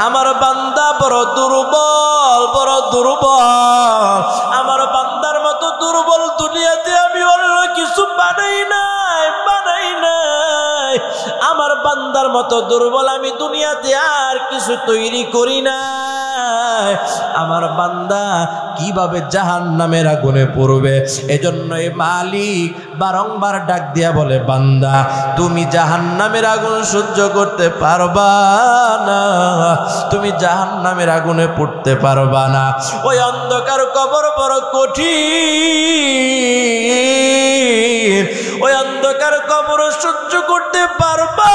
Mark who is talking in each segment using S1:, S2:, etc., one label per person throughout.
S1: আমার বান্দা বড় দুর্বল, বড় দুর্বল। আমার বান্দার মতো দুর্বল দুনিয়াতে আমি অন্য কিছু বানাই নাই, বানাই নাই। আমার বান্দার মতো দুর্বল আমি দুনিয়াতে আর কিছু তৈরি করি না। আমার বান্দা কিভাবে জাহান্নামের আগুনে পড়বে, এজন্যই মালিক বারংবার ডাক দিয়া বলে, বান্দা তুমি জাহান্নামের আগুন সহ্য করতে পারবা না, তুমি জাহান্নামের আগুনে পড়তে পারবা না। ওই অন্ধকার কবর বড় কঠিন, ওই অন্ধকার কবর সহ্য করতে পারবা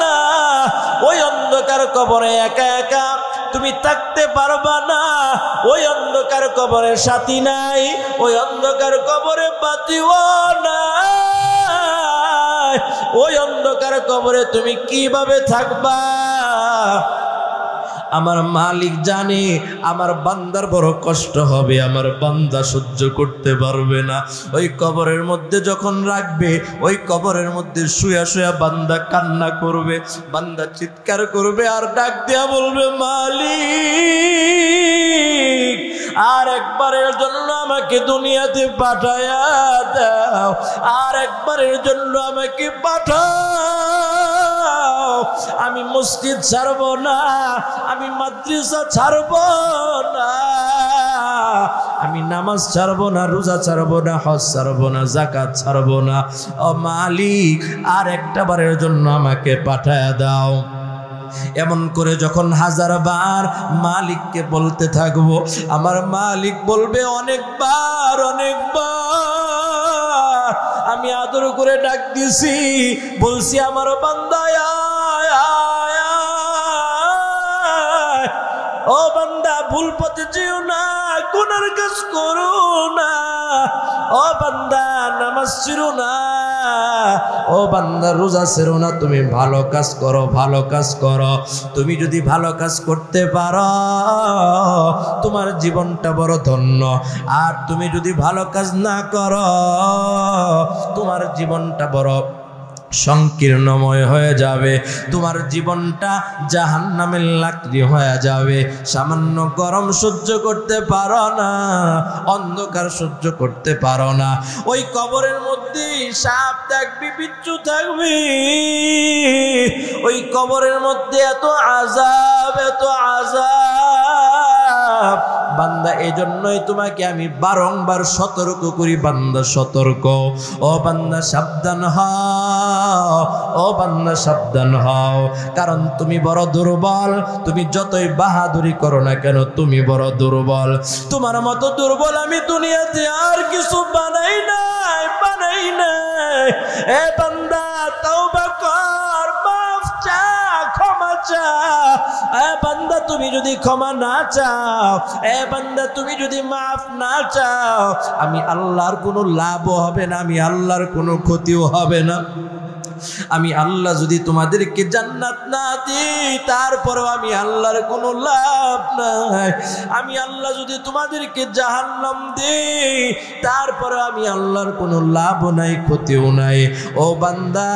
S1: না। ওই অন্ধকার কবরে একা একা তুমি থাকতে পারবা না। ওই অন্ধকার কবরে সাথী নাই, ওই অন্ধকার কবরে বাতিও নাই। ওই অন্ধকার কবরে তুমি কিভাবে থাকবা? আমার মালিক জানে আমার বান্দার বড় কষ্ট হবে, আমার বান্দা সহ্য করতে পারবে না। ওই কবরের মধ্যে যখন রাখবে, ওই কবরের মধ্যে শুয়া শুয়া বান্দা কান্না করবে, বান্দা চিৎকার করবে আর ডাক দিয়া বলবে, মালিক আর একবারের জন্য আমাকে দুনিয়াতে পাঠায়া দাও, আর একবারের জন্য আমাকে পাঠাও। আমি মসজিদ ছাড়ব না, আমি মাদ্রাসা ছাড়ব না, আমি নামাজ ছাড়ব না, রোজা ছাড়ব না, হজ ছাড়ব না, যাকাত ছাড়ব না। ও মালিক আর একটা বারের জন্য আমাকে পাঠায়া দাও। এমন করে যখন হাজার বার মালিককে বলতে থাকবো, আমার মালিক বলবে, অনেকবার অনেকবার আমি আদর করে ডাক দিছি, বলছি আমার বান্দা ও বান্দা ভুল পথে যেও না, গুনার কাজ করো না। ও বান্দা নামাজ ছিড়ো না, ও বান্দা রোজা ছেড়ো না, তুমি ভালো কাজ করো, ভালো কাজ করো। তুমি যদি ভালো কাজ করতে পারো তোমার জীবনটা বড় ধন্য, আর তুমি যদি ভালো কাজ না করো তোমার জীবনটা বড় সংকীর্ণময় হয়ে যাবে, তোমার জীবনটা জাহান্নামের লাকড়ি হয়ে যাবে। সামান্য গরম সহ্য করতে পারো না, অন্ধকার সহ্য করতে পারো না। ওই কবরের মধ্যে সাপ থাকবে, বিচ্ছু থাকবে, ওই কবরের মধ্যে এত আযাব, এত আযাব। বান্দা এজন্যই তোমাকে আমি বারংবার সতর্ক করি, বান্দা সতর্ক, ও বান্দা সাবধান হও, ও বান্দা সাবধান হও। কারণ তুমি বড় দুর্বল, তুমি যতই বাহাদুরি করো না কেন তুমি বড় দুর্বল। তোমার মতো দুর্বল আমি দুনিয়াতে আর কিছু বানাই নাই, বানাই নাই। এ বান্দা তওবা কর, মাফ চা, ক্ষমা চা। এ বান্দা তুমি যদি ক্ষমা না চাও, এ বান্দা তুমি যদি মাফ না চাও, আমি আল্লাহর কোনো লাভও হবে না, আমি আল্লাহর কোনো ক্ষতিও হবে না। আমি আল্লাহ যদি তোমাদেরকে জান্নাত না দিই তারপরেও আমি আল্লাহর কোনো লাভ নাই। আমি আল্লাহ যদি তোমাদেরকে জাহান্নাম দিই তারপরেও আমি আল্লাহর কোনো লাভও নাই, ক্ষতিও নাই। ও বান্দা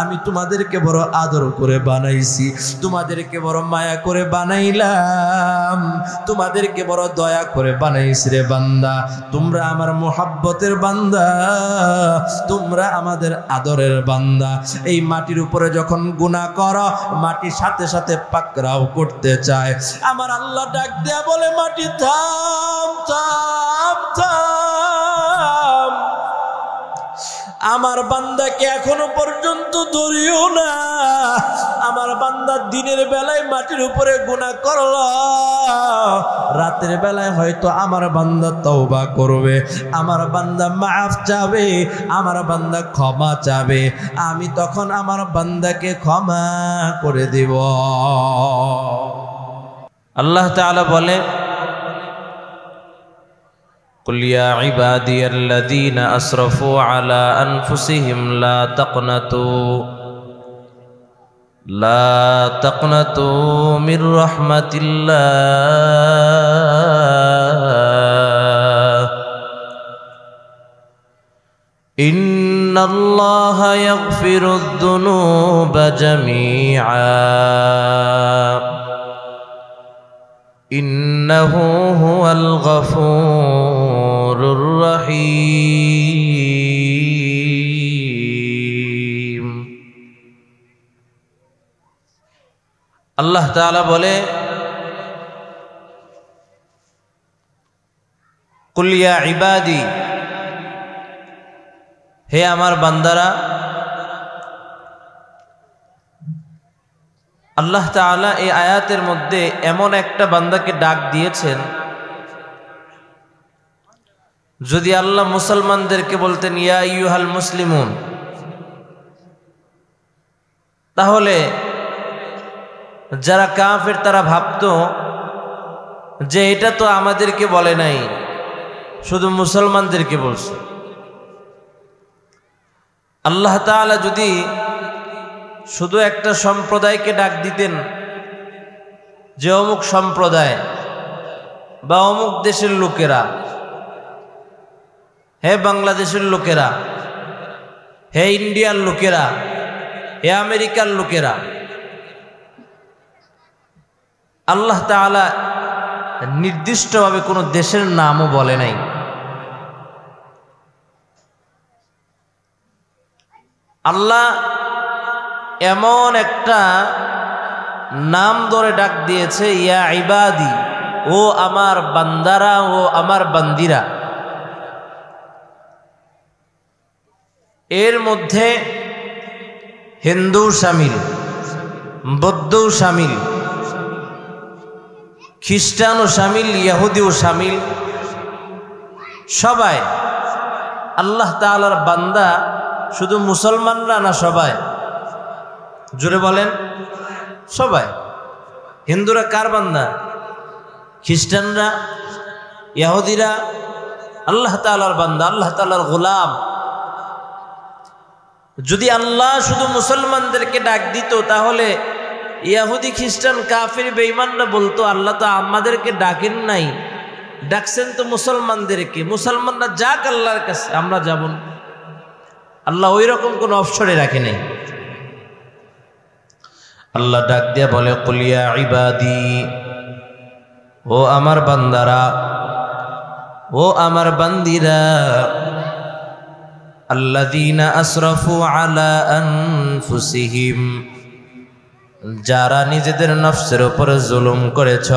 S1: আমি তোমাদেরকে বড় আদর করে বানাইছি, তোমাদেরকে বড় মায়া করে বানাইলাম, তোমাদেরকে বড় দয়া করে বানাইছি রে বান্দা। তোমরা আমার মোহাব্বতের বান্দা, তোমরা আমাদের আদরের বান্দা। এই মাটির উপরে যখন গুনাহ করো মাটির সাথে সাথে পাকড়াও করতে চায়। আমার আল্লাহ ডাক দেয়া বলে, মাটি থাম থাম থাম, আমার বান্দাকে এখনো পর্যন্ত ধরিও না। আমার বান্দা দিনের বেলায় মাটির উপরে গুনাহ করলো, রাতের বেলায় হয়তো আমার বান্দা তওবা করবে, আমার বান্দা মাফ চাবে, আমার বান্দা ক্ষমা চাবে, আমি তখন আমার বান্দাকে ক্ষমা করে দিব। আল্লাহ তাআলা বলে, قل يا عبادي الذين أسرفوا على أنفسهم لا تقنطوا من رحمة الله إن الله يغفر الذنوب جميعا ইন্নাহু হুয়াল গফুরুর রহিম। আল্লাহ তাআলা বলে, কুল ইয়া ইবাদি, হে আমার বান্দারা। আল্লাহ তাআলা এই আয়াতের মধ্যে এমন একটা বান্দাকে ডাক দিয়েছেন, যদি আল্লাহ মুসলমানদেরকে বলতেন ইয়া আইয়ুহাল মুসলিমুন, তাহলে যারা কাফের তারা ভাবতো যে এটা তো আমাদেরকে বলে নাই, শুধু মুসলমানদেরকে বলছে। আল্লাহ তাআলা যদি শুধু একটা সম্প্রদায়কে ডাক দিতেন যে অমুক সম্প্রদায় বা অমুক দেশের লোকেরা, হে বাংলাদেশের লোকেরা, হে ইন্ডিয়ার লোকেরা, হে আমেরিকার লোকেরা, আল্লাহ তাআলা নির্দিষ্টভাবে কোনো দেশের নামও বলে নাই। আল্লাহ এমন একটা নাম ধরে ডাক দিয়েছে, ইয়া ইবাদি, ও আমার বান্দারা, ও আমার বান্দিরা। এর মধ্যে হিন্দু শামিল, বৌদ্ধও শামিল, খ্রিস্টানও শামিল, ইহুদিও শামিল, সবাই আল্লাহ তাআলার বান্দা। শুধু মুসলমানরা না, সবাই, জোরে বলেন, সবাই। হিন্দুরা কার বান্দা? খ্রিস্টানরা, ইহুদিরা আল্লাহ তাআলার বান্দা, আল্লাহ তাআলার গোলাম। যদি আল্লাহ শুধু মুসলমানদেরকে ডাক দিত, তাহলে ইহুদি, খ্রিস্টান, কাফির, বেঈমানরা বলতো আল্লাহ তো আমাদেরকে ডাকেন নাই, ডাকছেন তো মুসলমানদেরকে। মুসলমানরা যাক আল্লাহর কাছে, আমরা যাব না। আল্লাহ ওই রকম কোন অপশনে রাখে নাই। আল্লাহ ডাক দিয়া বলে, কুল ইয়া ইবাদি, ও আমার বান্দারা, ও আমার বান্দিরা, আল্লাযীনা আসরাফু আলা আনফুসিহিম, যারা নিজেদের নফসের উপর জুলুম করেছ,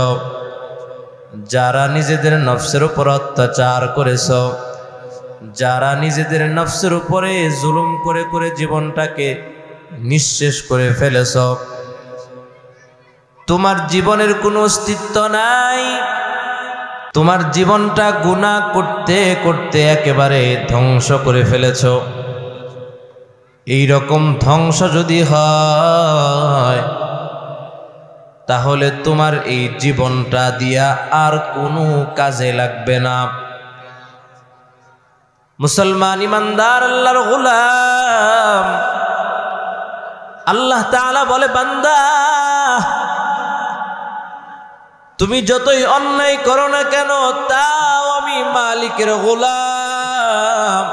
S1: যারা নিজেদের নফসের উপর অত্যাচার করেছ, যারা নিজেদের নফসের উপরে জুলুম করে করে জীবনটাকে নিঃশেষ করে ফেলেছ, তোমার জীবনের কোনো অস্তিত্ব নাই, তোমার জীবনটা গুনাহ করতে করতে একেবারে ধ্বংস করে ফেলেছ। এই রকম ধ্বংস যদি হয়, তাহলে তোমার এই জীবনটা দিয়া আর কোনো কাজে লাগবে না। মুসলমান ইমানদার আল্লাহর গোলাম, আল্লাহ তাআলা বলে, বান্দা তুমি যতই অন্যায় করো না কেন, তাও আমি মালিকের গোলাম।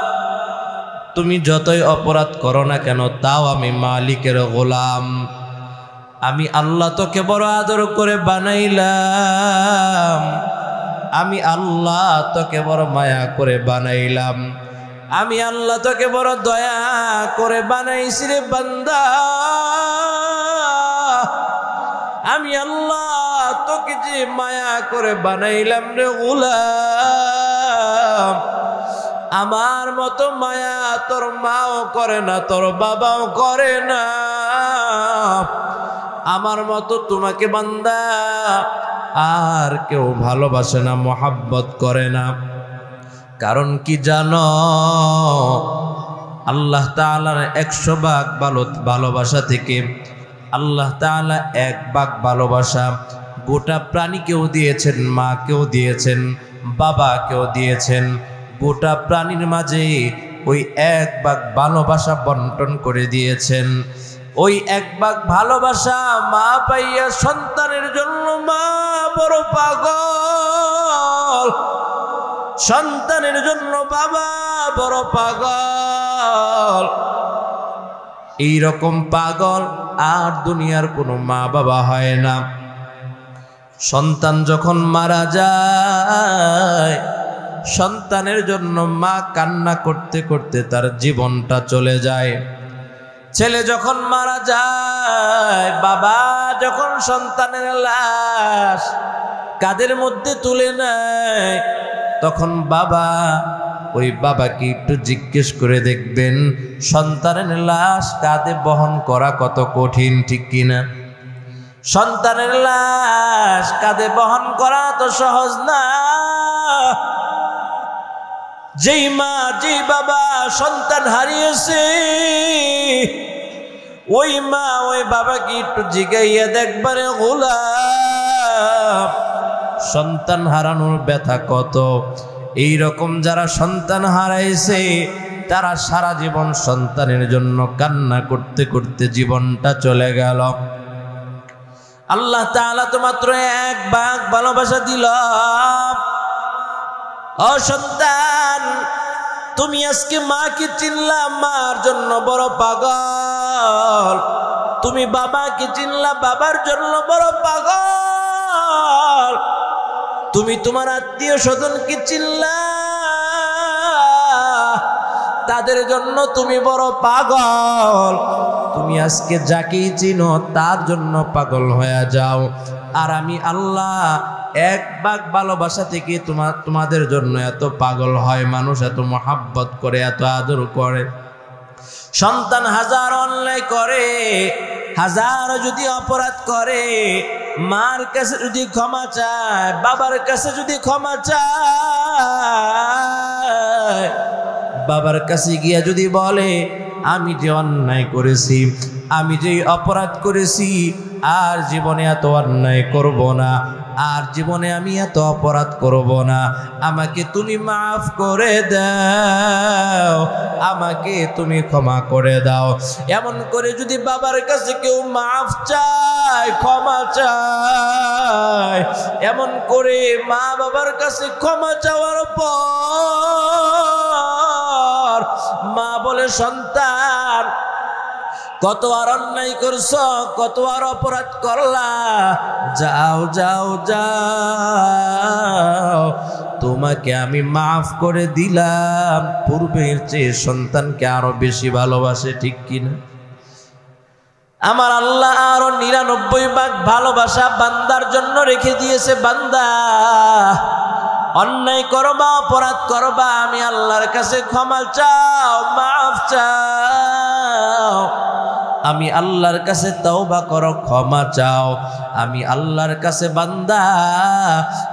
S1: তুমি যতই অপরাধ করো না কেন, তাও আমি মালিকের গোলাম। আমি আল্লাহ তোকে বড় আদর করে বানাইলাম, আমি আল্লাহ তোকে বড় মায়া করে বানাইলাম, আমি আল্লাহ তোকে বড় দয়া করে বানাইছি রে বান্দা। আমি আল্লাহ তোকে যে মায়া করে বানাইলাম রে গোলাম, আমার মতো মায়া তোর মাও করে না, তোর বাবাও করে না, আমার মতো তোমাকে বান্দা আর কেউ ভালোবাসে না, মোহাব্বত করে না। কারণ কি জানো, আল্লাহ তাআলার 100 ভাগ ভালোবাসা থেকে আল্লাহ তাআলা 1 ভাগ ভালোবাসা গোটা প্রাণীকেও দিয়েছেন, মাকেও দিয়েছেন, বাবাকেও দিয়েছেন। গোটা প্রাণীর মাঝে ওই 1 ভাগ ভালোবাসা বন্টন করে দিয়েছেন। ওই 1 ভাগ ভালোবাসা মা পাইয়া সন্তানের জন্য মা বড় পাগল, সন্তানের জন্য বাবা বড় পাগল। এই রকম পাগল আর দুনিয়ার কোনো মা বাবা হয় না। সন্তান যখন মারা যায়, সন্তানের জন্য মা কান্না করতে করতে তার জীবনটা চলে যায়। ছেলে যখন মারা যায়, বাবা যখন সন্তানের লাশ কাঁধের মধ্যে তুলে নেয়, তখন বাবা ওই বাবাকে একটু জিজ্ঞেস করে দেখবেন, সন্তানের লাশ কাঁধে বহন করা কত কঠিন, ঠিক কিনা? সন্তানের লাশ কাঁধে বহন করা তো সহজ না। যেই মা যেই বাবা সন্তান হারিয়েছে, ওই মা ওই বাবাকে একটু জিগাইয়া দেখবারে, গোলাম সন্তান হারানোর ব্যথা কত। এই রকম যারা সন্তান হারাইছে তারা সারা জীবন সন্তানের জন্য কান্না করতে করতে জীবনটা চলে গেল। আল্লাহ তাআলা তো মাত্র এক ভাগ ভালোবাসা দিল। ও সন্তান, তুমি আজকে মাকে চিনলা, মার জন্য বড় পাগল। তুমি বাবাকে চিনলা, বাবার জন্য বড় পাগল। তুমি তোমার আত্মীয় স্বজনকে চিনলা, তাদের জন্য তুমি বড় পাগল। তুমি আজকে যাকেই চিনো তার জন্য পাগল হয়ে যাও। আর আমি আল্লাহ এক ভাগ ভালোবাসা থেকে তোমাদের জন্য এত পাগল হয়, মানুষ এত মহাব্বত করে, এত আদর করে। সন্তান হাজার অন্যায় করে, হাজার যদি অপরাধ করে, মার কাছে যদি ক্ষমা চায়, বাবার কাছে যদি ক্ষমা চায়, বাবার কাছে গিয়া যদি বলে আমি যে অন্যায় করেছি, আমি যে অপরাধ করেছি, আর জীবনে এত অন্যায় করব না, আর জীবনে আমি এত অপরাধ করব না, আমাকে তুমি মাফ করে দাও, আমাকে তুমি ক্ষমা করে দাও। এমন করে যদি বাবার কাছে কেউ মাফ চায়, ক্ষমা চায়, এমন করে মা বাবার কাছে ক্ষমা চাওয়ার পর মা বলে, সন্তান কত আর অন্যায় করছ, কত আর অপরাধ করলা, যাও যাও যাও, তোমাকে আমি মাফ করে দিলাম। পূর্বের চেয়ে সন্তানকে আরো বেশি ভালোবাসে, ঠিক কিনা? আমার আল্লাহ আরো 99 ভাগ ভালোবাসা বান্দার জন্য রেখে দিয়েছে। বান্দা অন্যায় করবা, অপরাধ করবা, আমি আল্লাহর কাছে ক্ষমা চাও, মাফ চাও। আমি আল্লাহর কাছে তওবা করো, ক্ষমা চাও। আমি আল্লাহর কাছে বান্দা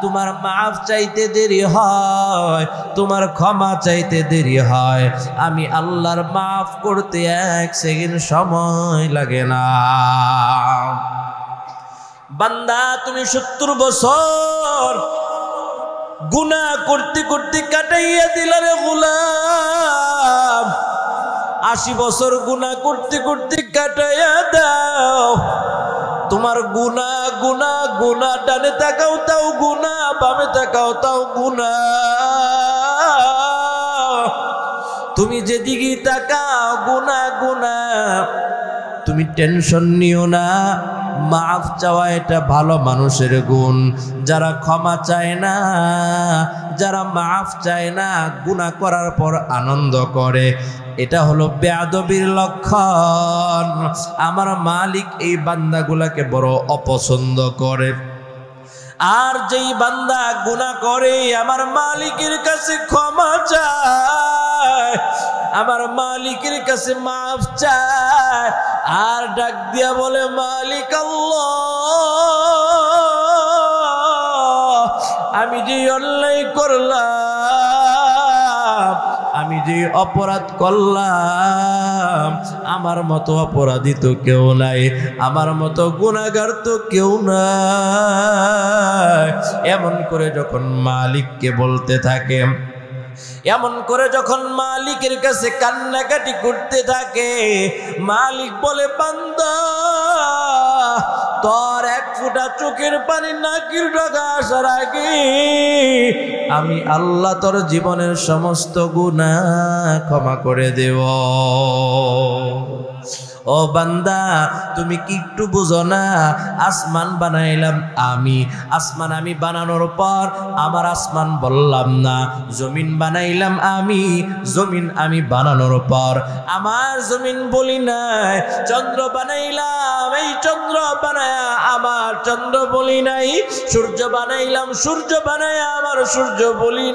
S1: তোমার মাফ চাইতে দেরি হয়, তোমার ক্ষমা চাইতে দেরি হয়, আমি আল্লাহর মাফ করতে 1 সেকেন্ড সময় লাগে না। বান্দা তুমি 70 বছর গুনাহ করতে করতে কাটাইয়া দিলা রে গোলাম, 80 বছর গুনাহ করতে করতে কাটাইয়া দাও। তোমার গুনাহ গুনাহ গুনাহ, ডানে তাকাও তাও গুনাহ, বামে তাকাও তাও গুনাহ। তুমি যেদিকে তাকাও গুনাহ গুনাহ। তুমি টেনশন নিও না, মাফ চাওয়া এটা ভালো মানুষের গুণ। যারা ক্ষমা চায় না, যারা মাফ চায় না, গুনাহ করার পর আনন্দ করে, এটা হলো বেয়াদবির লক্ষণ। আমার মালিক এই বান্দাগুলাকে বড় অপছন্দ করে। আর যেই বান্দা গুনাহ করে আমার মালিকের কাছে ক্ষমা চায়, আমার মালিকের কাছে মাফ চায়, আর ডাক দিয়া বলে, মালিক আল্লাহ, আমি যে অন্যায় করলাম, আমি যে অপরাধ করলাম, আমার মতো অপরাধী তো কেউ নাই, আমার মতো গুনাহগার তো কেউ নাই। এমন করে যখন মালিককে বলতে থাকে, এমন করে যখন মালিকের কাছে কান্নাকাটি করতে থাকে, মালিক বলে, বান্দা তোর 1 ফোঁটা চোখের পানি নাকির ডগা আসার আগে আমি আল্লাহ তোর জীবনের সমস্ত গুনাহ ক্ষমা করে দেব। ও বান্দা তুমি কি একটু বুঝো না আসমান বানাইলাম আমি, আসমান আমি বানানোর পর আমার আসমান বললাম না, জমিন বানাইলাম আমি, জমিন আমি বানানোর পর আমার জমিন বলি নাই, চন্দ্র বানাইলাম এই চন্দ্র বানায়া আমার চন্দ্র বলি নাই, সূর্য বানাইলাম সূর্য বানায়া আমার সূর্য বলি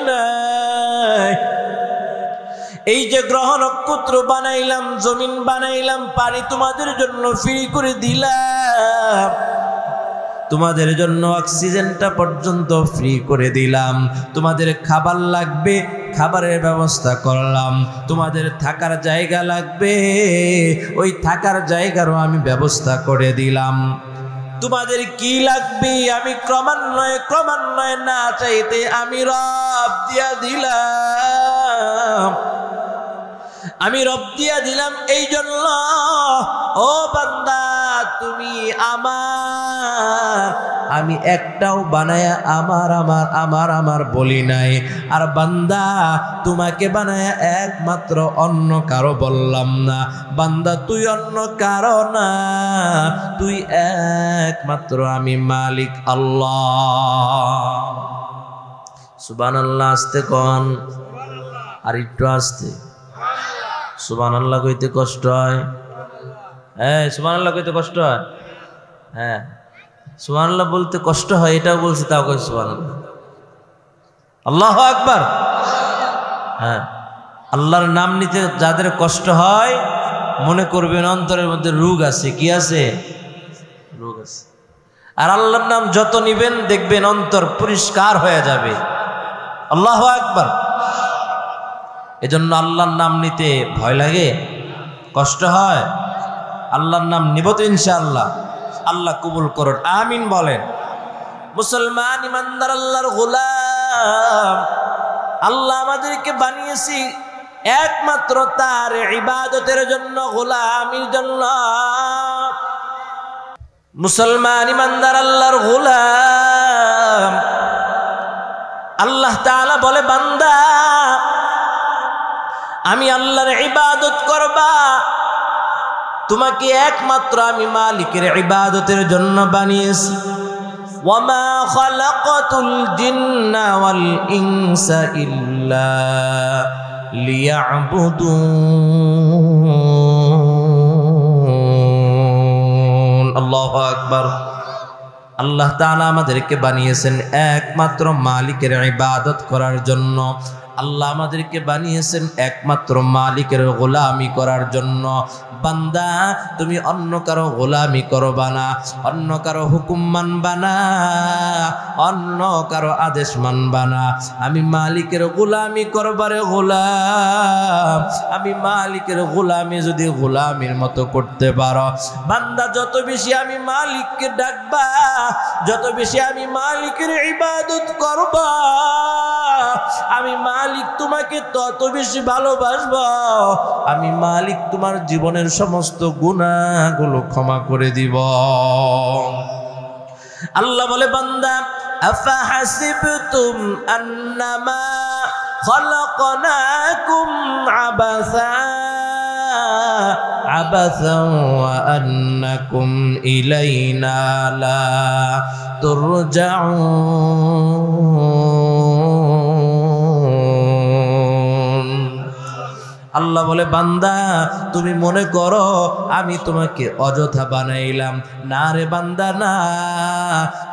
S1: নাই। এই যে গ্রহ নক্ষত্র বানাইলাম, জমিন বানাইলাম, পানি তোমাদের জন্য ফ্রি করে দিলাম, তোমাদের জন্য অক্সিজেনটা পর্যন্ত ফ্রি করে দিলাম, তোমাদের খাবার লাগবে খাবারের ব্যবস্থা করলাম, তোমাদের থাকার জায়গা লাগবে ওই থাকার জায়গারও আমি ব্যবস্থা করে দিলাম, তোমাদের কি লাগবে আমি ক্রমান্বয়ে না চাইতে আমি রব দিয়া দিলাম, আমি রব দিয়া দিলাম। এই জন্য ও বান্দা তুমি আমি একটাও বানায়া আমার বলি নাই, আর বান্দা তোমাকে বানায়া একমাত্র অন্য কারো বললাম না, বান্দা তুই অন্য কারো না, তুই একমাত্র আমি মালিক আল্লাহ। সুবহানাল্লাহ আস্তে কোন, আর একটু আস্তে। সুবহানাল্লাহ কইতে কষ্ট হয়, হ্যাঁ সুবহানাল্লাহ কইতে কষ্ট হয়, হ্যাঁ সুবহানাল্লাহ বলতে কষ্ট হয় এটাও বলছি, তাও কই সুবহানাল্লাহ। আল্লাহু আকবার। হ্যাঁ আল্লাহর নাম নিতে যাদের কষ্ট হয় মনে করবেন অন্তরের মধ্যে রোগ আছে। কি আছে? রোগ আছে। আর আল্লাহর নাম যত নিবেন দেখবেন অন্তর পরিষ্কার হয়ে যাবে। আল্লাহু আকবার। এজন্য আল্লাহর নাম নিতে ভয় লাগে, কষ্ট হয়, আল্লাহর নাম নিব তো ইনশাআল্লাহ। আল্লাহ কবুল করুন, আমিন বলেন। মুসলমান ইমানদার আল্লাহর গোলাম, আল্লাহ আমাদেরকে বানিয়েছি একমাত্র তার ইবাদতের জন্য, গোলামির জন্য। মুসলমান ইমানদার আল্লাহর গোলাম, আল্লাহ তাআলা বলে বান্দা আমি আল্লাহর ইবাদত করবা, তোমাকে একমাত্র আমি মালিকের ইবাদতের জন্য বানিয়েছি। ওয়ামা খালাকাতুল জিন্না ওয়াল ইনসা ইল্লা লিয়াবুদুন। আল্লাহু আকবার। আল্লাহ তাআলা আমাদেরকে বানিয়েছেন একমাত্র মালিকের ইবাদত করার জন্য। আল্লাহ আমাদেরকে বানিয়েছেন একমাত্র মালিকের গোলামি করার জন্য। বান্দা তুমি অন্য কারো গোলামি করবা না, অন্য কারো হুকুম মানবা না, অন্য কারো আদেশ মানবা না। আমি মালিকের গোলামি করবারে গোলাম, আমি মালিকের গোলামি যদি গোলামির মতো করতে পারো, বান্দা যত বেশি আমি মালিককে ডাকবা, যত বেশি আমি মালিকের ইবাদত করবা, আমি মালিক তোমাকে তত বেশি ভালোবাসবো। আমি মালিক তোমার জীবনের সমস্ত গুনাহগুলো ক্ষমা করে দিব। আল্লাহ বলে বান্দা আফা হাসিবতুম আন্নামা খালাকনাকুম আবাসান ওয়া আন্নাকুম ইলাইনা লা তুরজাউন। আল্লাহ বলে বান্দা তুমি মনে করো আমি তোমাকে অযথা বানাইলাম। না রে বান্দা না,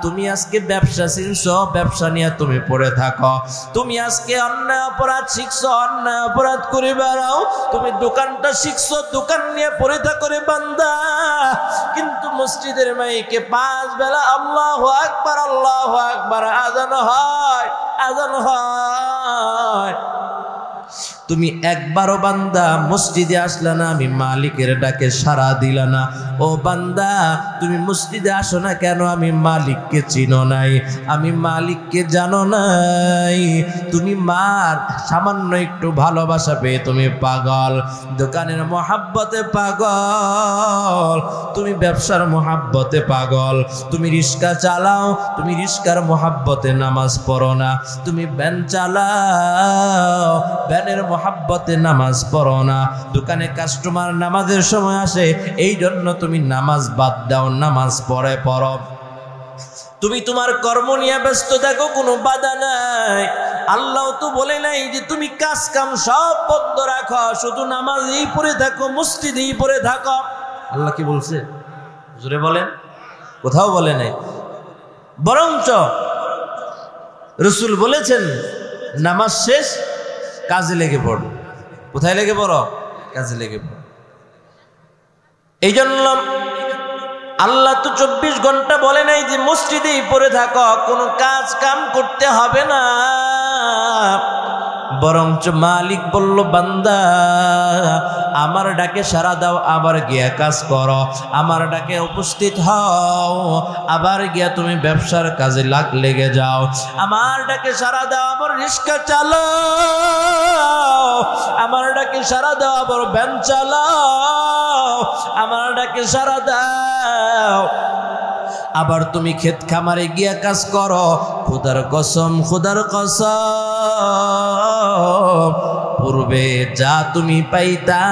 S1: তুমি আজকে ব্যবসা শিখছো, ব্যবসা নিয়ে তুমি পড়ে থাকো। তুমি আজকে অন্যায় অপরাধ শিখছো, অন্যায় অপরাধ করে বেড়াও। তুমি দোকানটা শিখছো, দোকান নিয়ে পড়ে থাকো রে বান্দা। কিন্তু মসজিদের মাইকে 5 বেলা আল্লাহু আকবার আল্লাহু আকবার আযান হয়, আযান হয়। তুমি একবারও বান্দা মসজিদে আসলা না, আমি মালিকের ডাকে সাড়া দিলা না। ও বান্দা তুমি মসজিদে আসো না কেন? আমি মালিককে চিনো নাই, আমি মালিককে জানো নাই। তুমি মার সামান্য একটু ভালোবাসা পেয়ে তুমি পাগল, দোকানের মোহাব্বতে পাগল, তুমি ব্যবসার মোহাব্বতে পাগল, তুমি রিক্সা চালাও, তুমি রিক্সার মোহাব্বতে নামাজ পড়ো না, তুমি ভ্যান চালাও, ভ্যানের মোহাব্বতে নামাজ পড়ো না, দোকানে কাস্টমার নামাজের সময় আসে এই জন্য তুমি নামাজ বাদ দাও, নামাজ পড়ে পড়ো। তুমি তোমার কর্ম নিয়ে ব্যস্ত থাকো, কোনো বাধা নাই। আল্লাহ তো বলে নাই যে তুমি কাজ কাম সব বন্ধ রাখো, শুধু নামাজই পড়ে থাকো, মসজিদেই পড়ে থাকো। আল্লাহ কি বলছে? জোরে বলেন, কোথাও বলে নাই। বরঞ্চ রাসূল বলেছেন নামাজ শেষ কাজে লেগে পড়ো। কোথায় লেগে পড়ো? কাজে লেগে পড়ো। এই জন্য আল্লাহ তো 24 ঘন্টা বলে নাই যে মসজিদেই পড়ে থাকো, কোনো কাজ কাম করতে হবে না। বরঞ্চ মালিক বলল, বান্দা আমার ডাকে সাড়া দাও, আবার গিয়া কাজ করো। আমার ডাকে উপস্থিত হও, আবার গিয়া তুমি ব্যবসার কাজে লেগে যাও। আমার ডাকে সাড়া দাও, আবার রিক্সা চালাও। আমার ডাকে সাড়া দাও, আবার ভ্যান চালাও। আমার ডাকে সাড়া দাও, আবার তুমি ক্ষেত খামারে গিয়া কাজ করো। খোদার কসম, খোদার কসম, পূর্বে যা তুমি পাইতা,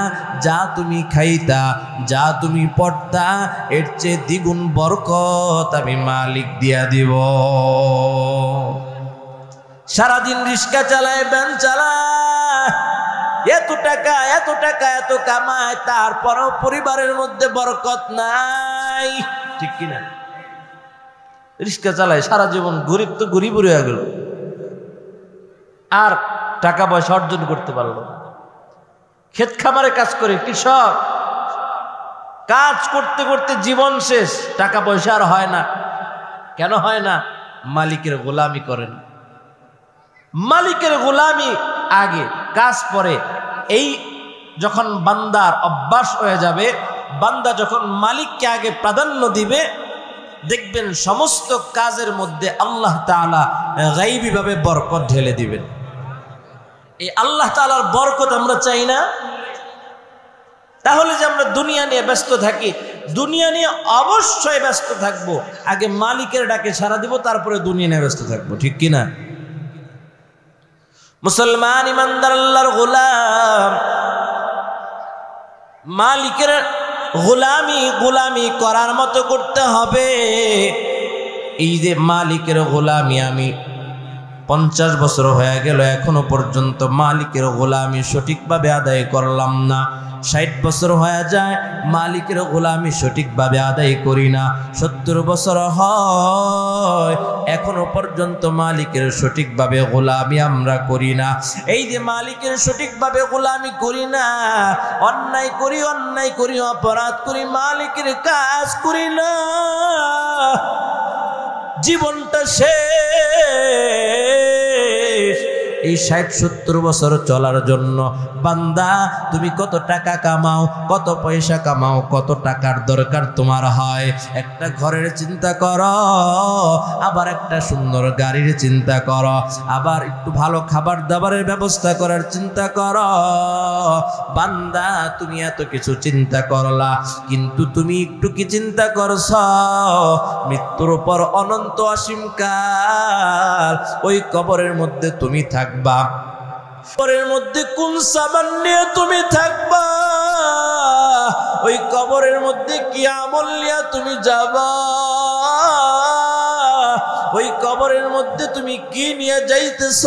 S1: যা তুমি খাইতা, যা তুমি পড়তা, এর চেয়ে দ্বিগুণ বরকত আমি মালিক দিয়া দিব। সারাদিন রিক্সা চালায়, ভ্যান চালায়, এত টাকা এত টাকা এত কামায়, তারপরেও পরিবারের মধ্যে বরকত নাই। ঠিক কিনা? রিক্সা চালায় সারা জীবন, গরিব তো গরিব হয়ে গেল, আর টাকা পয়সা অর্জন করতে পারলো না। ক্ষেত খামারে কাজ করে কৃষক, কাজ করতে করতে জীবন শেষ, টাকা পয়সা আর হয় না। কেন হয় না? মালিকের গোলামি করেন। মালিকের গোলামি আগে, কাজ পরে। এই যখন বান্দার অভ্যাস হয়ে যাবে, বান্দা যখন মালিককে আগে প্রাধান্য দিবে, দেখবেন সমস্ত কাজের মধ্যে আল্লাহ তাআলা গায়বী ভাবে বরকত ঢেলে দিবেন। এই আল্লাহ তাআলার বরকত আমরা চাই না? তাহলে যে আমরা দুনিয়া নিয়ে ব্যস্ত থাকি, দুনিয়া নিয়ে অবশ্যই ব্যস্ত থাকবো, আগে মালিকের ডাকে সাড়া দিব, তারপরে দুনিয়া নিয়ে ব্যস্ত থাকবো। ঠিক কিনা? মুসলমান ইমানদার আল্লাহর গোলাম, মালিকের গোলামি করার মতো করতে হবে। এই যে মালিকের গোলামি, আমি 50 বছর হয়ে গেল, এখনো পর্যন্ত মালিকের গোলামি সঠিকভাবে আদায় করলাম না। 60 বছর হয়ে যায়, মালিকের গোলামি সঠিকভাবে আদায় করি না। 70 বছর হয়, এখনো পর্যন্ত মালিকের সঠিকভাবে গোলামি আমরা করি না। এই যে মালিকের সঠিকভাবে গোলামি করি না, অন্যায় করি, অপরাধ করি, মালিকের কাজ করি না, জীবনটা শেষ। এই 60-70 বছর চলার জন্য বান্দা তুমি কত টাকা কামাও, কত পয়সা কামাও, কত টাকার দরকার তোমার হয়, একটা ঘরের চিন্তা করো, আবার একটা সুন্দর গাড়ির চিন্তা করো, আবার একটু ভালো খাবার দাবারের ব্যবস্থা করার চিন্তা করো। বান্দা তুমি এত কিছু চিন্তা করলা, কিন্তু তুমি একটু কি চিন্তা করছ? মৃত্যুর পর অনন্ত অসীম কাল ওই কবরের মধ্যে তুমি থাকবা। কবরের মধ্যে কোন সামান নিয়ে তুমি থাকবা? ওই কবরের মধ্যে কি আমল নিয়ে তুমি যাবা? ওই কবরের মধ্যে তুমি কি নিয়ে যাইতেছ?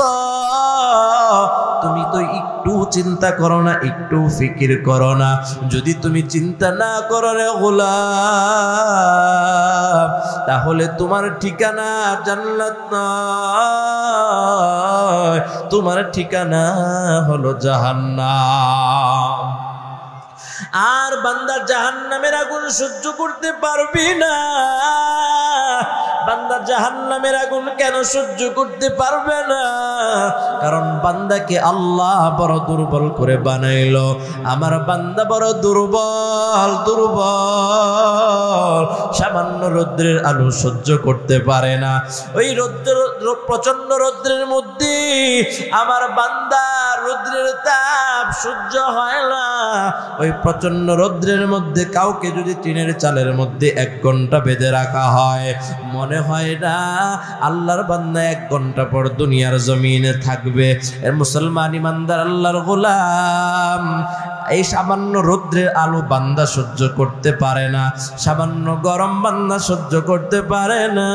S1: তুমি তো একটু চিন্তা করো না, একটু ফিকির করো না। যদি তুমি চিন্তা না করো রে গোলাম, তাহলে তোমার ঠিকানা জান্নাত নয়, তোমার ঠিকানা হলো জাহান্নাম। আর বান্দা জাহান্নামের আগুন সহ্য করতে পারবি না। বান্দা জাহান্নামের আগুন কেন সহ্য করতে পারবে না? কারণ বান্দাকে আল্লাহ বড় দুর্বল করে বানাইলো। আমার বান্দা বড় দুর্বল, সামান্য রৌদ্রের আলো সহ্য করতে পারে না। ওই প্রচন্ড রৌদ্রের মধ্যে আমার বান্দা রৌদ্রের তাপ সহ্য হয় না। ওই প্রচন্ড রৌদ্রের মধ্যে কাউকে যদি টিনের চালের মধ্যে 1 ঘন্টা বেঁধে রাখা হয়, মনে হয় না। আল্লাহর বান্দা 1 ঘন্টা পর দুনিয়ার জমিনে থাকবে। এর মুসলমান ইমানদার আল্লাহর গোলাম, এই সামান্য রৌদ্রের আলো বান্দা সহ্য করতে পারে না, সামান্য গরম বান্দা সহ্য করতে পারে না,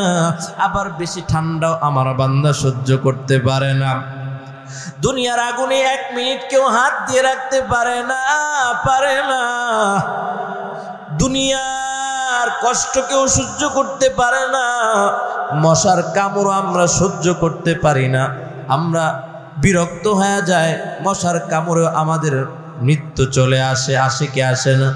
S1: আবার বেশি ঠান্ডাও আমার বান্দা সহ্য করতে পারে না। দুনিয়ার আগুনে 1 মিনিট কেউ হাত দিয়ে রাখতে পারে না, পারে না। দুনিয়ার কষ্ট কেউ সহ্য করতে পারে না। মশার কামড় আমরা সহ্য করতে পারি না, আমরা বিরক্ত হয়ে যায়। মশার কামড়ে আমাদের মৃত্যু চলে আসে, আসে কি আসে না?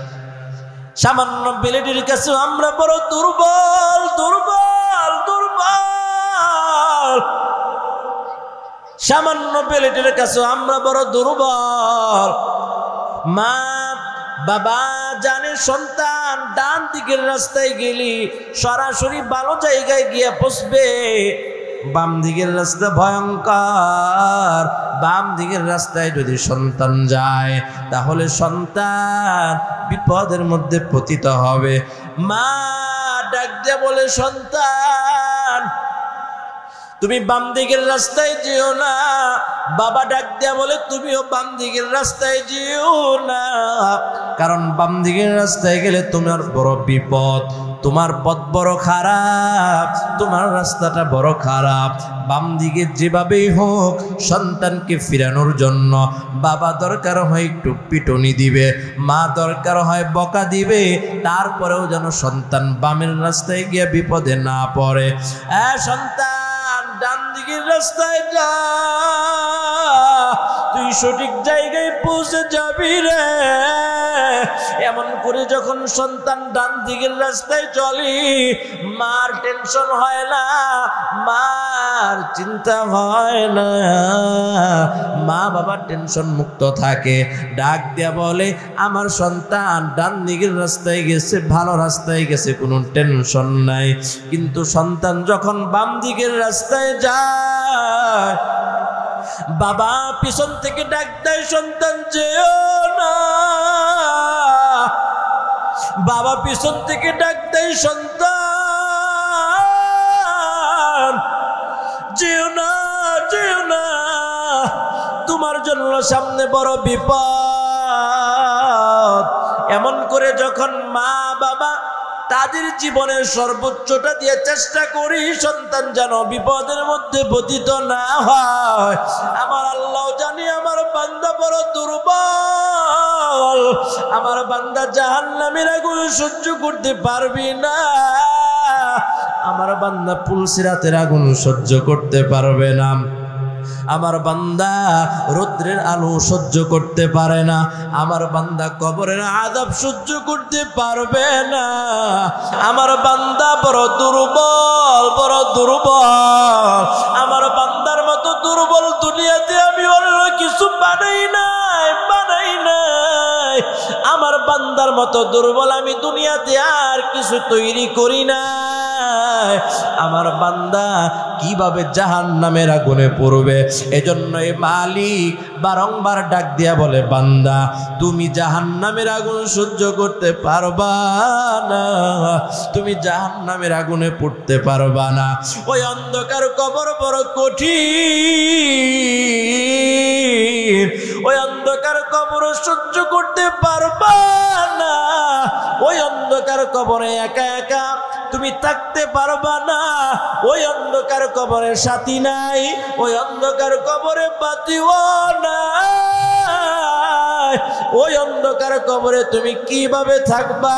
S1: সামান্য বেলেটির কাছে আমরা বড় দুর্বল, দুর্বল, দুর্বল। সামান্য বেলেটির কাছে আমরা বড় দুর্বল। মা বাবা জানে সন্তান ডান দিকের রাস্তায় গেলি সরাসরি ভালো জায়গায় গিয়ে বসবে, বাম দিকের রাস্তা ভয়ঙ্কর। বাম দিকের রাস্তায় যদি সন্তান যায় তাহলে সন্তান বিপদের মধ্যে পতিত হবে। মা ডাক দিয়ে বলে, সন্তান তুমি বাম দিকের রাস্তায় যেও না। বাবা ডাক দিয়া বলে, তুমিও বাম দিকের রাস্তায় যেও না, কারণ বাম দিকের রাস্তায় গেলে তোমার বড় বিপদ, তোমার পথ বড় খারাপ, তোমার রাস্তাটা বড় খারাপ। বাম দিকে যেভাবেই হোক সন্তানকে ফিরানোর জন্য বাবা দরকার হয় একটু পিটনি দিবে, মা দরকার হয় বকা দিবে, তারপরেও যেন সন্তান বামের রাস্তায় গিয়ে বিপদে না পড়ে। সন্তান ডান দিকের রাস্তায় যা, তুই সঠিক জায়গায় পৌঁছে যাবি রে। এমন করে যখন সন্তান ডান দিকের রাস্তায় চলি, মার টেনশন হয় না, মার চিন্তা হয় না, মা বাবার টেনশন মুক্ত থাকে। ডাক দিয়া বলে, আমার সন্তান ডান দিকের রাস্তায় গেছে, ভালো রাস্তায় গেছে, কোনো টেনশন নাই। কিন্তু সন্তান যখন বাম দিকের রাস্তায় যায়, বাবা পিছন থেকে ডাক দেয়, সন্তান যেও না। বাবা পিছন থেকে ডাক দেয়, সন্তান যেও না, যেও না, তোমার জন্য সামনে বড় বিপদ। এমন করে যখন মা বাবা তাদের জীবনের সর্বোচ্চটা দিয়ে চেষ্টা করি সন্তান যেন বিপদের মধ্যে পতিত না হয়। আমার আল্লাহ জানি আমার বান্দা বড় দুর্বল, আমার বান্দা জাহান্নামের আগুন সহ্য করতে পারবি না, আমার বান্দা পুলসিরাতের আগুন সহ্য করতে পারবে না, আমার বান্দা রৌদ্রের আলো সহ্য করতে পারে না, আমার বান্দা কবরের আযাব সহ্য করতে পারবে না। আমার বান্দা বড় দুর্বল, বড় দুর্বল। আমার বান্দার মতো দুর্বল দুনিয়াতে আমি অন্য কিছু বানাই নাই, বানাই নাই। আমার বান্দার মতো দুর্বল আমি দুনিয়াতে আর কিছু তৈরি করি না। আমার বান্দা কিভাবে জাহান্নামের আগুনে পড়বে, এজন্য এই মালিক বারংবার ডাক দিয়া বলে, বান্দা তুমি জাহান্নামের আগুন সহ্য করতে পারবা না, তুমি জাহান্নামের আগুনে পড়তে পারবা না। ওই অন্ধকার কবর বড় কঠিন, ওই অন্ধকার কবর সহ্য করতে পারবা না। ওই অন্ধকার কবরে একা একা তুমি থাকতে পারবা না। ওই অন্ধকার কবরে সাথী নাই, ওই অন্ধকার কবরে বাতিও নাই। ওই অন্ধকার কবরে তুমি কিভাবে থাকবা?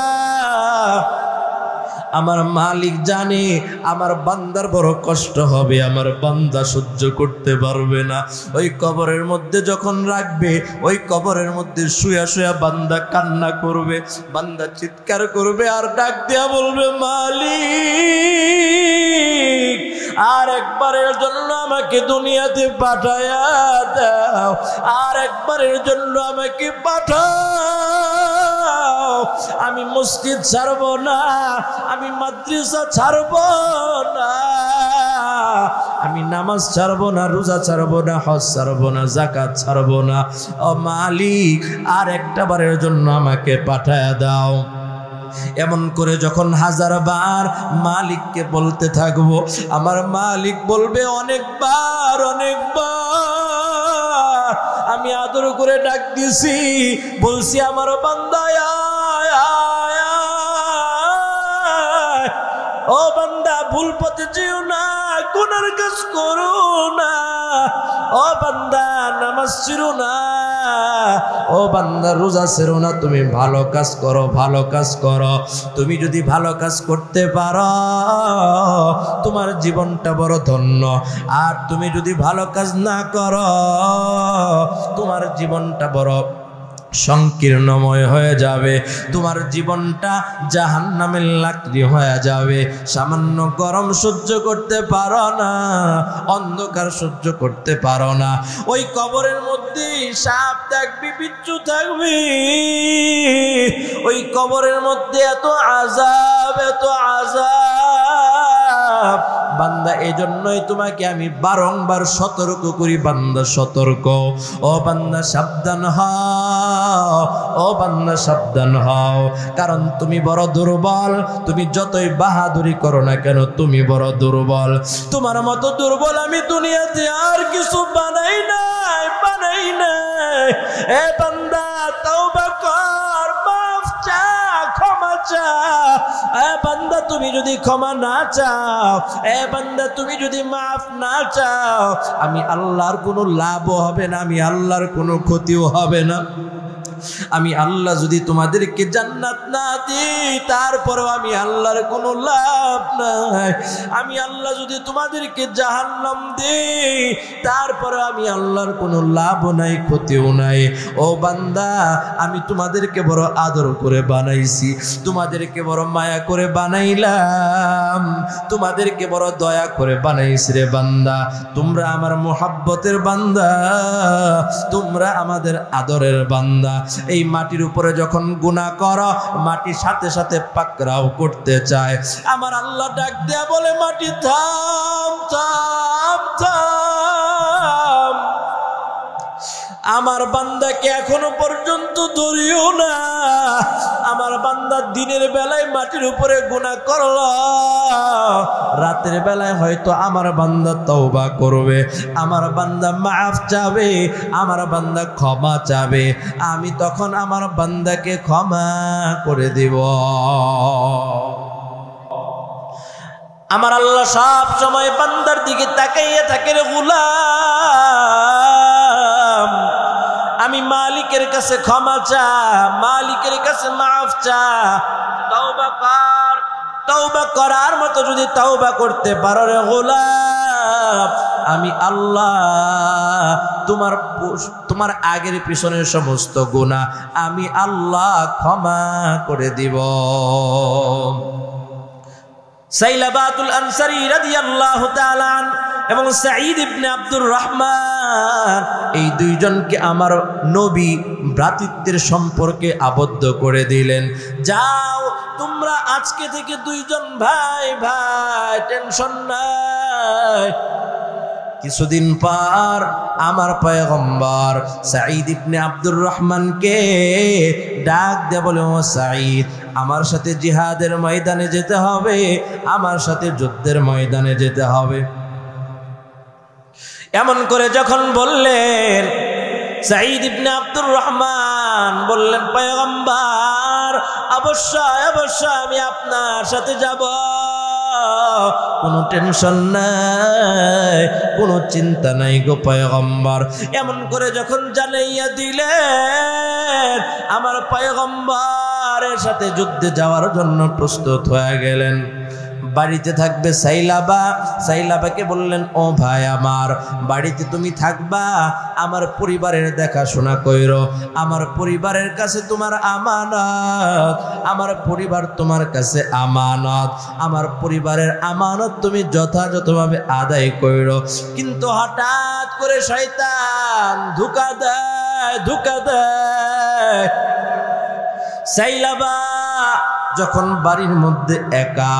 S1: আমার মালিক জানে আমার বান্দার বড় কষ্ট হবে, আমার বান্দা সহ্য করতে পারবে না। ওই কবরের মধ্যে যখন রাখবে, ওই কবরের মধ্যে শুয়া শুয়া বান্দা কান্না করবে, বান্দা চিৎকার করবে আর ডাক দিয়া বলবে, মালিক আর একবারের জন্য আমাকে দুনিয়াতে পাঠায়া দাও, আর একবারের জন্য আমাকে পাঠাও। আমি মসজিদ ছাড়বো না, আমি মাদ্রাসা ছাড়বো না, আমি নামাজ ছাড়বো না, রোজা ছাড়বো না, হজ ছাড়বো না, যাকাত ছাড়বো না। ও মালিক আর একটা বারের জন্য আমাকে পাঠায়া দাও। এমন করে যখন হাজারবার মালিককে বলতে থাকবো, আমার মালিক বলবে অনেকবার অনেকবার আমি আদর করে ডাক দিছি, বলছি আমার বান্দা ও বান্দা ভুল পথে যেও না, গুনার কাজ করো না, ও বান্দা নামাজ ছিড়ো না, ও বান্দা রোজা ছেড়ো না, তুমি ভালো কাজ করো, ভালো কাজ করো। তুমি যদি ভালো কাজ করতে পারো তোমার জীবনটা বড় ধন্য, আর তুমি যদি ভালো কাজ না করো তোমার জীবনটা বড় সংকীর্ণময় হয়ে যাবে, তোমার জীবনটা জাহান্নামের লাকড়ি হয়ে যাবে। সামান্য গরম সহ্য করতে পারো না, অন্ধকার সহ্য করতে পারো না, ওই কবরের মধ্যে সাপ থাকবি, বিচ্ছু থাকবি, ওই কবরের মধ্যে এত আযাব, এত আযাব। বান্দা এজন্যই তোমাকে আমি বারংবার সতর্ক করি, বান্দা সতর্ক, ও বান্দা সাবধান হও, ও বান্দা সাবধান হও, কারণ তুমি বড় দুর্বল। তুমি যতই বাহাদুরি করো না কেন তুমি বড় দুর্বল। তোমার মতো দুর্বল আমি দুনিয়াতে আর কিছু বানাই নাই। এ বান্দা তওবা কর, মাফ চা, ক্ষমা চা। এ বান্দা তুমি যদি ক্ষমা না চাও, এ বান্দা তুমি যদি মাফ না চাও, আমি আল্লাহর কোনো লাভও হবে না, আমি আল্লাহর কোনো ক্ষতিও হবে না। আমি আল্লাহ যদি তোমাদেরকে জান্নাত না দিই তারপরেও আমি আল্লাহর কোনো লাভ নাই। আমি আল্লাহ যদি তোমাদেরকে জাহান্নাম দিই তারপরে আমি আল্লাহর কোনো লাভও নাই, ক্ষতিও নাই। ও বান্দা আমি তোমাদেরকে বড় আদর করে বানাইছি, তোমাদেরকে বড় মায়া করে বানাইলাম, তোমাদেরকে বড় দয়া করে বানাইছি রে বান্দা। তোমরা আমার মোহাব্বতের বান্দা, তোমরা আমাদের আদরের বান্দা। এই মাটির উপরে যখন গুনাহ করো মাটির সাথে সাথে পাকড়াও করতে চায়। আমার আল্লাহ ডাক দেয়া বলে, মাটি থাম থাম থাম, আমার বান্দাকে এখনো পর্যন্ত ধরিও না। আমার বান্দা দিনের বেলায় মাটির উপরে গুনাহ করল, রাতের বেলায় হয়তো আমার বান্দা তওবা করবে, আমার বান্দা মাফ চাবে, আমার বান্দা ক্ষমা চাবে, আমি তখন আমার বান্দাকে ক্ষমা করে দিব। আমার আল্লাহ সব সময় বান্দার দিকে তাকাইয়া থাকে, রে গোলাম আমি মালিকের কাছে ক্ষমা চা, মালিকের কাছে মাফ চা, তওবা কর। তওবা করার মতো যদি তওবা করতে পারো রে গোলাম, আমি আল্লাহ তোমার আগের পিছনের সমস্ত গুনাহ আমি আল্লাহ ক্ষমা করে দিব। সাইলাবাতুল আনসারী রাদিয়াল্লাহু তাআলা আনহু এবং সাঈদ ইবনে আব্দুর রহমান এই দুইজনকে আমার নবী ভ্রাতৃত্বের সম্পর্কে আবদ্ধ করে দিলেন। যাও তোমরা আজকে থেকে দুইজন ভাই ভাই, টেনশন নাই। কিছুদিন পর আমার পয়গম্বর সাঈদ ইবনে আব্দুর রহমানকে ডাক দিয়ে বলে, ও সাঈদ আমার সাথে জিহাদের ময়দানে যেতে হবে, আমার সাথে যুদ্ধের ময়দানে যেতে হবে। এমন করে যখন বললেন সাঈদ ইবনে আব্দুর রহমান বললেন, পয়গম্বর অবশ্যই অবশ্যই আমি আপনার সাথে যাব, কোনো টেনশন নাই, কোনো চিন্তা নাই গো পয়গম্বর। এমন করে যখন জানাইয়া দিলেন আমার পয়গম্বরের সাথে যুদ্ধে যাওয়ার জন্য প্রস্তুত হয়ে গেলেন। বাড়িতে থাকবে সাইলাবা, সাইলাবাকে বললেন, ও ভাই আমার বাড়িতে তুমি থাকবা, আমার পরিবারের দেখাশোনা কইরো, আমার পরিবারের কাছে তোমার আমানত, আমার পরিবার তোমার কাছে আমানত, আমার পরিবারের আমানত তুমি যথাযথভাবে আদায় কইরো। কিন্তু হঠাৎ করে শয়তান ধোঁকা দেয়। সাইলাবা যখন বাড়ির মধ্যে একা,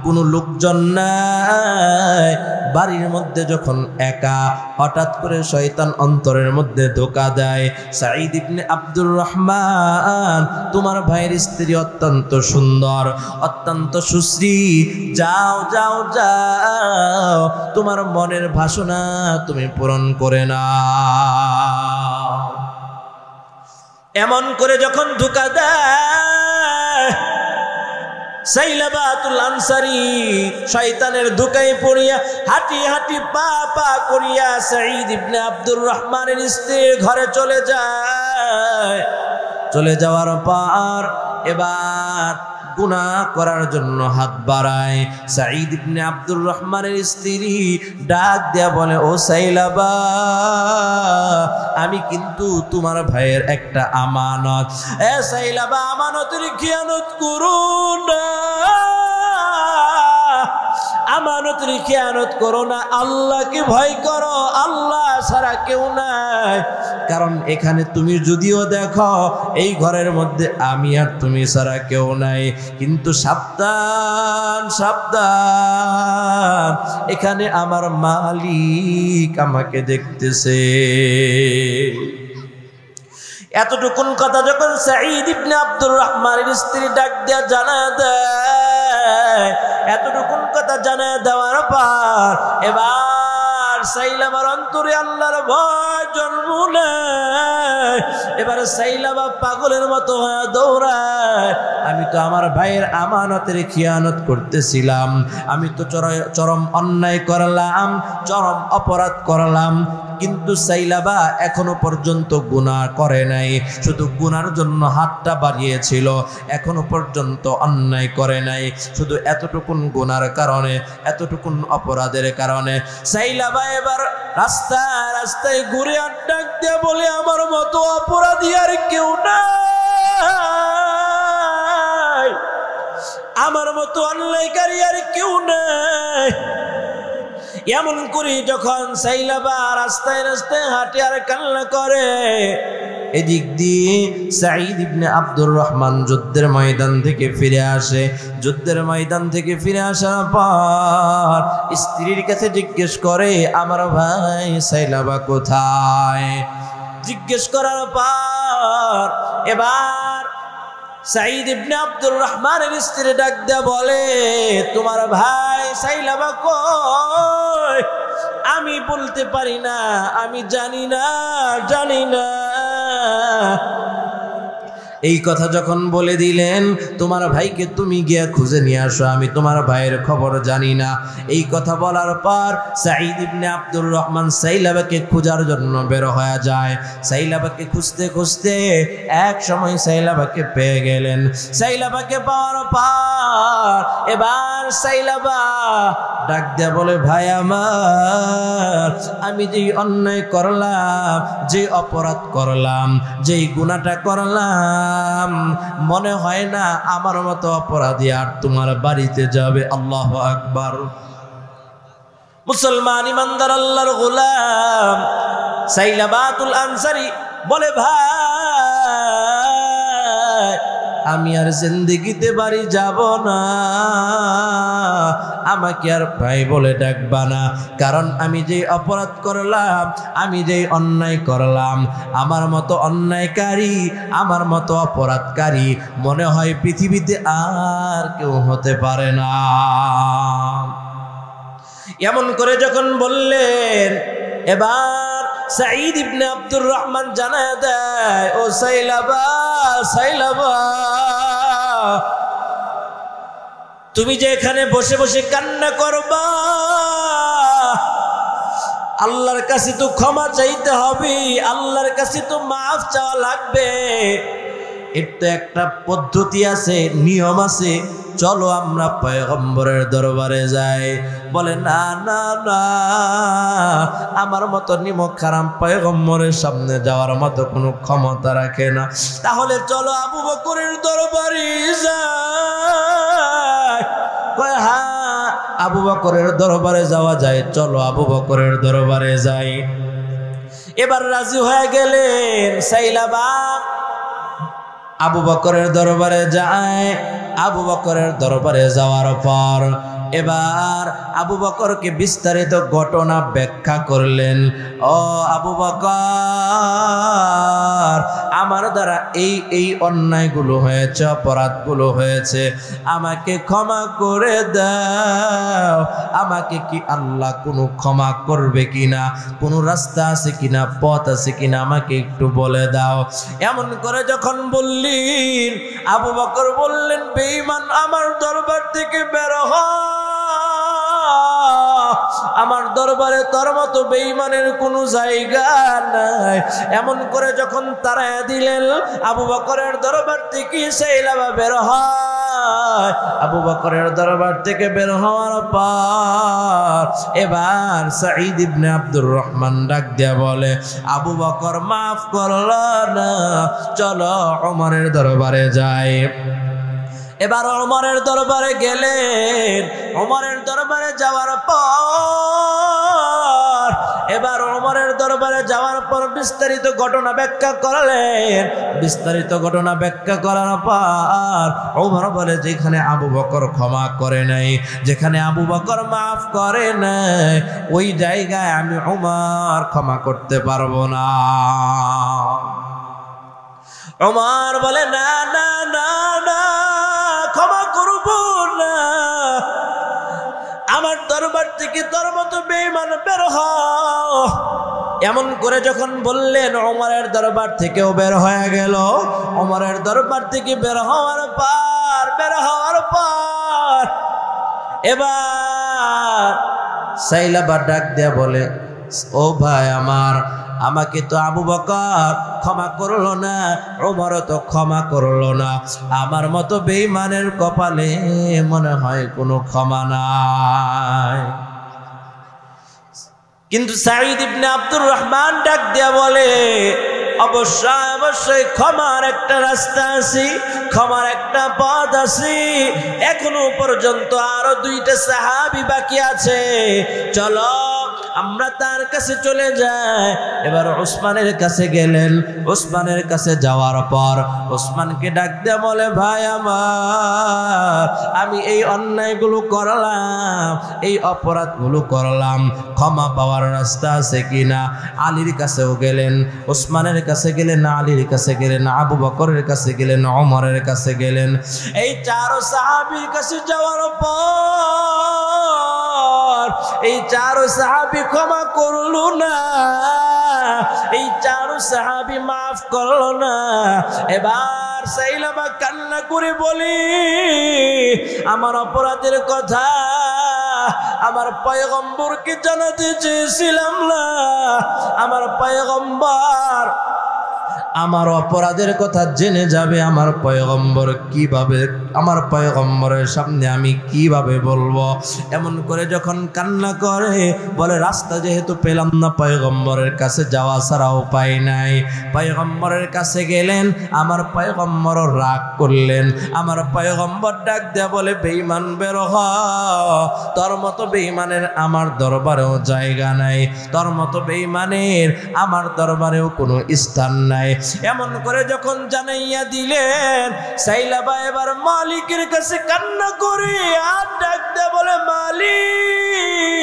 S1: কোনো লোকজন নাই, বাড়ির মধ্যে যখন একা, হঠাৎ করে শয়তান অন্তরের মধ্যে ধোঁকা দেয়, সাঈদ ইবনে আব্দুর রহমান তোমার ভাইয়ের স্ত্রী অত্যন্ত সুন্দর, অত্যন্ত সুশ্রী, যাও যাও যাও তোমার মনের বাসনা তুমি পূরণ করে নাও। এমন করে যখন ধোঁকা দেয়, সাইলাবাতুল আনসারী শয়তানের ধোঁকায় পড়িয়া হাঁটি হাঁটি পা পা করিয়া সাঈদ ইবনে আব্দুর রহমানের স্ত্রীর ঘরে চলে যায়। চলে যাওয়ার পর এবার গুনাহ করার জন্য হাত বাড়ায়। সাঈদ ইবনে আব্দুর রহমানের স্ত্রী ডাক দেয়া বলে, ও সাইলাবা, আমি কিন্তু তোমার ভাইয়ের একটা আমানত। এ সাইলাবা, আমানতের খেয়ানত করো না, আমানতের খেয়ানত করো না, আল্লাহকে ভয় করো, আল্লাহ ছাড়া কেউ নাই। কারণ এখানে তুমি যদিও দেখো এই ঘরের মধ্যে আমি আর তুমি ছাড়া কেউ নাই, কিন্তু সাবধান সাবধান, এখানে আমার মালিক আমাকে দেখতেছে। এতটুকুন কথা যখন সাঈদ ইবনে আব্দুর রহমানের স্ত্রী ডাক দেয়া জানায় দেয়, এতটুকুন কথা জানায় দেওয়ার পর এবার সাইলাবার অন্তরে আল্লাহর ভয় জন্ম নেয়। এবার সাইলাবা পাগলের মতো হয়ে দৌড়ায়, আমি তো আমার ভাইয়ের আমানতের খিয়ানত করতেছিলাম, আমি তো চরম অন্যায় করলাম, চরম অপরাধ করলাম, কিন্তু সাইলাবা এখনো পর্যন্ত গুনাহ করে নাই, শুধু গুনার জন্য হাতটা বাড়িয়েছিল, এখনো পর্যন্ত অন্যায় করে নাই। শুধু এতটুকুন গুনার কারণে, এতটুকুন অপরাধের কারণে সাইলাবা এবার রাস্তায় রাস্তায় ঘুরে ডাক দিয়ে বলে, আমার মতো অপরাধী আর কেউ নাই, আমার মতো অন্যায়কারী আর কেউ নাই। এমন করে যখন সাইলাবা রাস্তায় রাস্তায় হাঁটে আর কান্না করে, এদিক দিয়ে সাঈদ ইবনে আব্দুর রহমান যুদ্ধের ময়দান থেকে ফিরে আসে। যুদ্ধের ময়দান থেকে ফিরে আসার পর স্ত্রীর কাছে জিজ্ঞেস করে, আমার ভাই সাইলাবা কোথায়? জিজ্ঞেস করার পর এবার সাঈদ ইবনে আব্দুর রহমানের স্ত্রী ডাক দেয়া বলে, তোমার ভাই সাইলাবা কই? আমি বলতে পারি না, আমি জানি না, জানি না। এই কথা যখন বলে দিলেন, তোমার ভাইকে তুমি গিয়া খুঁজে নিয়ে আসো, আমি তোমার ভাইয়ের খবর জানি না। এই কথা বলার পর সাঈদ ইবনে আব্দুর রহমান সাইলাবাকে খোঁজার জন্য বের হয়ে যায়। সাইলাবাকে খুঁজতে খুঁজতে এক সময় সাইলাবাকে পেয়ে গেলেন। সাইলাবাকে পাওয়ার পর এবার সাইলাবা ডাক দেয়া বলে, ভাই আমার, আমি যেই অন্যায় করলাম, যে অপরাধ করলাম, যেই গুনাহটা করলাম, মনে হয় না আমার মতো অপরাধী আর তোমার বাড়িতে যাবে। আল্লাহু আকবার। মুসলমান ইমানদার আল্লাহর গোলাম সাইলাবাতুল আনসারী বলে, ভাই আমি আর জিন্দেগিতে বাড়ি যাব না, আমাকে আর ভাই বলে ডাকবা না, কারণ আমি যে অপরাধ করলাম, আমি যে অন্যায় করলাম, আমার মতো অন্যায়কারী, আমার মতো অপরাধকারী মনে হয় পৃথিবীতে আর কেউ হতে পারে না। এমন করে যখন বললেন, এবার সাঈদ ইবনে আব্দুর রহমান জানায় দেয়, ও সাইলাবা, সাইলাবা, তুমি যে এখানে বসে বসে কান্না করবা, আল্লাহর কাছে তো ক্ষমা চাইতে হবে, আল্লাহর কাছে তো মাফ চাওয়া লাগবে। এর তো একটা পদ্ধতি আছে, নিয়ম আছে, চলো আমরা পয়গম্বরের দরবারে যাই। বলে, না না না, আমার মতো নিমক হারাম পয়গম্বরের সামনে যাওয়ার মতো কোনো ক্ষমতা রাখে না। তাহলে চলো আবু বকরের দরবারে যাই। কয়, হ্যাঁ আবু বকরের দরবারে যাওয়া যায়, চলো আবু বকরের দরবারে যাই। এবার রাজি হয়ে গেলেন সাইলাবা, আবু বকরের দরবারে যায়। আবু বকরের দরবারে যাওয়ার পর এবার আবু বকরকে বিস্তারিত ঘটনা ব্যাখ্যা করলেন। ও আবু বকর, আমার দ্বারা এই অন্যায়গুলো হয়েছে, অপরাধগুলো হয়েছে, আমাকে ক্ষমা করে দাও। আমাকে কি আল্লাহ কোনো ক্ষমা করবে কিনা, কোনো রাস্তা আছে কিনা, পথ আছে কিনা, আমাকে একটু বলে দাও। এমন করে যখন বললেন, আবু বকর বললেন, বেঈমান আমার দরবার থেকে বের হ, আমার দরবারে তোর মতো বেঈমানের কোনো জায়গা নাই। এমন করে যখন তাড়ায়া দিলেন, আবু বকরের দরবার থেকে সাইলাবা বের হয়। আবু বকরের দরবার থেকে বের হওয়ার পর এবার সাঈদ ইবনে আব্দুর রহমান ডাক দিয়া বলে, আবু বকর মাফ করলো না, চলো ওমরের দরবারে যাই। এবার ওমরের দরবারে গেলেন। ওমরের দরবারে যাওয়ার পর এবার ওমরের দরবারে যাওয়ার পর বিস্তারিত ঘটনা ব্যাখ্যা করলেন। বিস্তারিত ঘটনা ব্যাখ্যা করার পর ওমর বলে, যেখানে আবু বকর ক্ষমা করে নাই, যেখানে আবু বকর মাফ করে নাই, ওই জায়গায় আমি ওমর ক্ষমা করতে পারবো না। ওমর বলে, না না না না, ক্ষমা করব না, আমার দরবার থেকে তোর মতো বেঈমান বের হ। এমন করে যখন বললেন, ওমরের দরবার থেকেও বের হয়ে গেল। ওমরের দরবার থেকে বের হওয়ার পর এবার সাইলাবা ডাক দেয়া বলে, ও ভাই আমার, আমাকে তো আবু বকর ক্ষমা করলো না, ওমরও তো ক্ষমা করলো না, আমার মতো বেঈমানের কপালে মনে হয় কোনো ক্ষমা নাই। কিন্তু সাঈদ ইবনে আব্দুর রহমান ডাক দিয়া বলে, অবশ্যই অবশ্যই ক্ষমার একটা রাস্তা আছে, ক্ষমার একটা পথ আছে। এখনো পর্যন্ত আরো 2টা সাহাবী বাকি আছে, চলো আমরা তার কাছে চলে যাই। এবার ওসমানের কাছে গেলেন। ওসমানের কাছে যাওয়ার পর ওসমানকে ডাক দিয়ে বলে, ভাই আমার, আমি এই অন্যায়গুলো করলাম, এই অপরাধগুলো করলাম, ক্ষমা পাওয়ার রাস্তা আছে কিনা। আলীর কাছেও গেলেন, ওসমানের কাছে গেলেন, আলীর কাছে গেলেন, আবু বকরের কাছে গেলেন, ওমরের কাছে গেলেন। এই 4 সাহাবীর কাছে যাওয়ার পর এই 4 সাহাবী ক্ষমা করলো না, এই 4 সাহাবী মাফ করলো না। এবার সাইলাবা কান্না করে বলি, আমার অপরাধের কথা আমার পয়গম্বরকে জানাতে চেয়েছিলাম না। আমার পয়গম্বর আমার অপরাধের কথা জেনে যাবে, আমার পয়গম্বর কিভাবে, আমার পয়গম্বরের সামনে আমি কিভাবে বলবো। এমন করে যখন কান্না করে বলে, রাস্তা যেহেতু পেলাম না, পয়গম্বরের কাছে যাওয়া ছাড়া উপায় নাই। পয়গম্বরের কাছে গেলেন, আমার পয়গম্বর রাগ করলেন। আমার পয়গম্বর ডাক দেয়া বলে, বেঈমান বের হ, তোর মতো বেঈমানের আমার দরবারেও জায়গা নাই, তোর মতো বেঈমানের আমার দরবারেও কোনো স্থান নাই। এমন করে যখন জানাইয়া দিলেন, সাইলাবা এবার মালিকের কাছে কান্না করে আর ডাক দেয়া বলে, মালিক,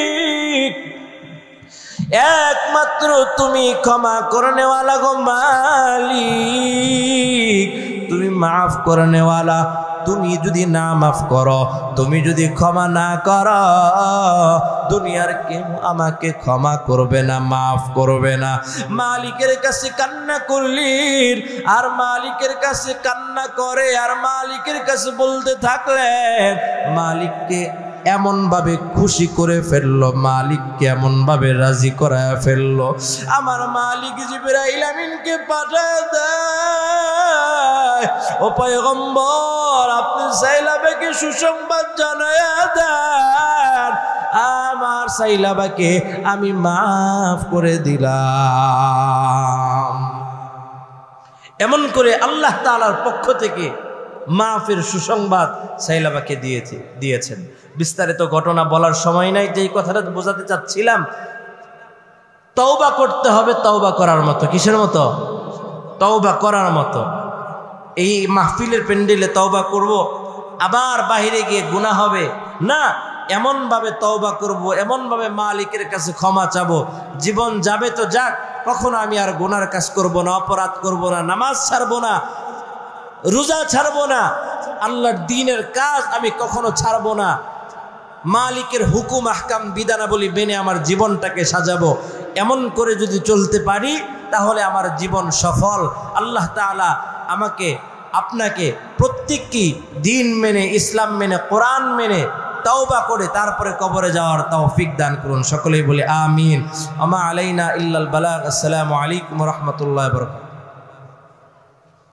S1: একমাত্র তুমি ক্ষমা করনেওয়ালা গো মালিক, তুমি মাফ করনেওয়ালা। তুমি যদি না মাফ করো, তুমি যদি ক্ষমা না করো, দুনিয়ার কেউ আমাকে ক্ষমা করবে না, মাফ করবে না। মালিকের কাছে কান্না করলেন, আর মালিকের কাছে কান্না করে আর মালিকের কাছে বলতে থাকলেন, মালিককে এমন ভাবে খুশি করে ফেললো, মালিককে এমন ভাবে রাজি করায় ফেললো, আমার মালিক জিবরাইল আমিনকে পাঠায় দেয়, ও পয়গম্বর আপনি সাইলাবাকে সুসংবাদ জানায়া দেন, আমার সাইলাবাকে আমি মাফ করে দিলাম। এমন করে আল্লাহ তাআলার পক্ষ থেকে মাফের সুসংবাদ সাইলাবাকে দিয়েছেন। বিস্তারিত ঘটনা বলার সময় নাই, যেই কথাটা বোঝাতে চাচ্ছিলাম, তওবা করতে হবে, তওবা করার মতো। কিসের মতো? তওবা করার মতো। এই মাহফিলের প্যান্ডেলে তওবা করব, আবার বাহিরে গিয়ে গুনাহ হবে না। এমনভাবে তওবা করব, এমনভাবে মালিকের কাছে ক্ষমা চাবো, জীবন যাবে তো যাক, কখনো আমি আর গুনার কাজ করব না, অপরাধ করব না, নামাজ ছাড়বো না, রোজা ছাড়বো না, আল্লাহর দ্বীনের কাজ আমি কখনো ছাড়বো না, মালিকের হুকুম আহকাম বিধানাবলী মেনে আমার জীবনটাকে সাজাবো। এমন করে যদি চলতে পারি তাহলে আমার জীবন সফল। আল্লাহ তাআলা আমাকে আপনাকে প্রত্যেককেই দ্বীন মেনে, ইসলাম মেনে, কোরআন মেনে তওবা করে তারপরে কবরে যাওয়ার তৌফিক দান করুন। সকলেই বলে আমিন। আমা আলাইনা ইল্লাল বালাগ। আসসালামু আলাইকুম ওয়া রাহমাতুল্লাহি ওয়া বারাকাতুহু।